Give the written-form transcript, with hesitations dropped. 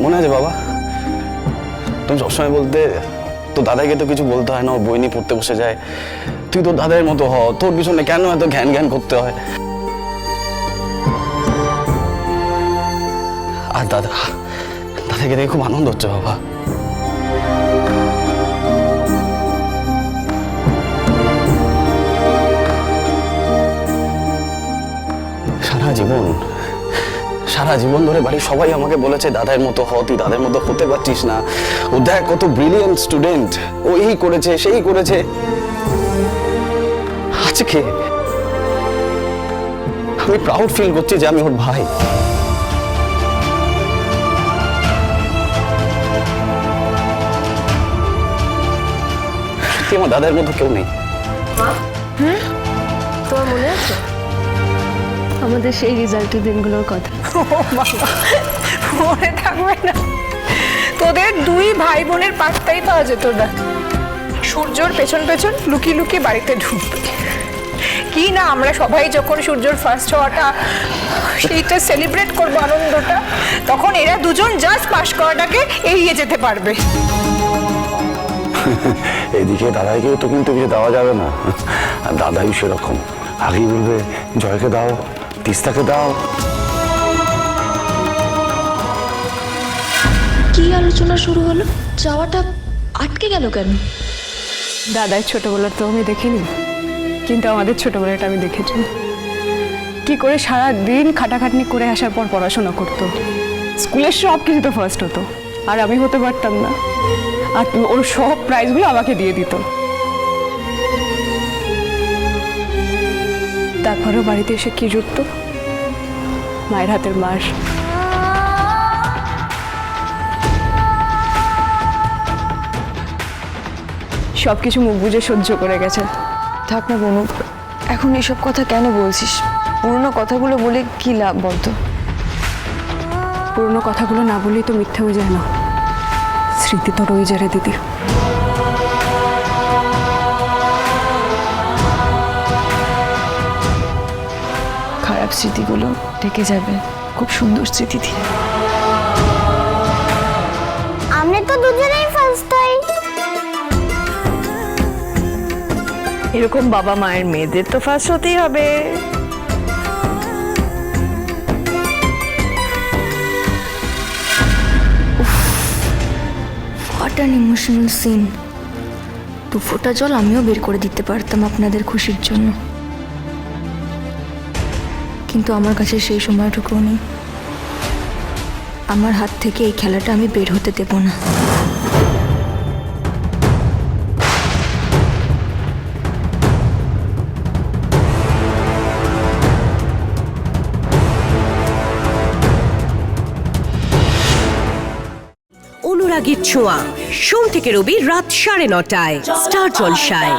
মনে আছে বাবা, তুমি সবসময় বলতে তো দাদাকে তো কিছু বলতে হয় না, ও বই নিয়ে পড়তে বসে যায়। তুই তো দাদার মতো হ, তোর পিছনে কেন এত ঘ্যান ঘ্যান করতে হয়? আর দাদাকে দেখে খুব আনন্দ হচ্ছে বাবা। সারা জীবন ধরে বাড়ির সবাই আমাকে বলেছে দাদার মতো হ, তুই দাদার মতো হতে পারছিস না। ও দেখ কত ব্রিলিয়েন্ট স্টুডেন্ট, ও এই করেছে সেই করেছে। আজকে আমি প্রাউড ফিল করছি যে আমি ওর ভাই। সত্যি আমার দাদার মতো কেউ নেই। তোমার মনে আছে আমাদের সেই রেজাল্টের দিনগুলোর কথা? মনে থাকবে না? তোদের দুই ভাই বোনের পাত্তাই পাওয়া যেত না। সূর্যর পেছন পেছন লুকিয়ে লুকিয়ে বাড়িতে ঢুকবে কি না, আমরা সবাই যখন সূর্যর ফার্স্ট হওয়াটা সেইটা সেলিব্রেট করবো আনন্দটা, তখন এরা দুজন জাস্ট পাস করাটাকে এড়িয়ে যেতে পারবে। এদিকে দাদাকেও তো কিন্তু কিছু দেওয়া যাবে না, আর দাদাই সেরকম আগেই বলবে জয়কে দাও, তিস্তাকে দাও। কি আলোচনা শুরু হলো? যাওয়াটা আটকে গেল কেন? দাদার ছোটবেলা তো আমি দেখিনি, কিন্তু আমাদের ছোটবেলাটা আমি দেখেছি। কি করে সারা দিন খাটাখাটনি করে আসার পর পড়াশোনা করতো, স্কুলের সব কিছুতে ফার্স্ট হতো, আর আমি হতে পারতাম না। আর ওর সব প্রাইজগুলো আমাকে দিয়ে দিত। তারপরেও বাড়িতে এসে কি জুটতো? মায়ের হাতের মার। সবকিছু মুখ বুঝে সহ্য করে গেছে। থাক না বনু, এখন এসব কথা কেন বলছিস? পুরনো কথাগুলো বলে কি লাভ বলতো? পুরনো কথাগুলো না বললেই তো মিথ্যে হয়ে যায় না, স্মৃতি তো রয়ে যায় রে দিদি। খারাপ স্মৃতিগুলো থেকে যাবে খুব সুন্দর স্মৃতি দিয়ে। আমরা তো দুজনেই ফার্স্ট হই। এরকম বাবা মায়ের মেয়েদের তো ফার্স্ট হতেই হবে। What an emotional scene. 2 ফোঁটা জল আমিও বের করে দিতে পারতাম আপনাদের খুশির জন্য, কিন্তু আমার কাছে সেই সময়টুকু নেই। আমার হাত থেকে এই খেলাটা আমি বের হতে দেব না। অনুরাগীর ছোঁয়া, সোম থেকে রবি রাত 9:30টায় স্টার জলসায়।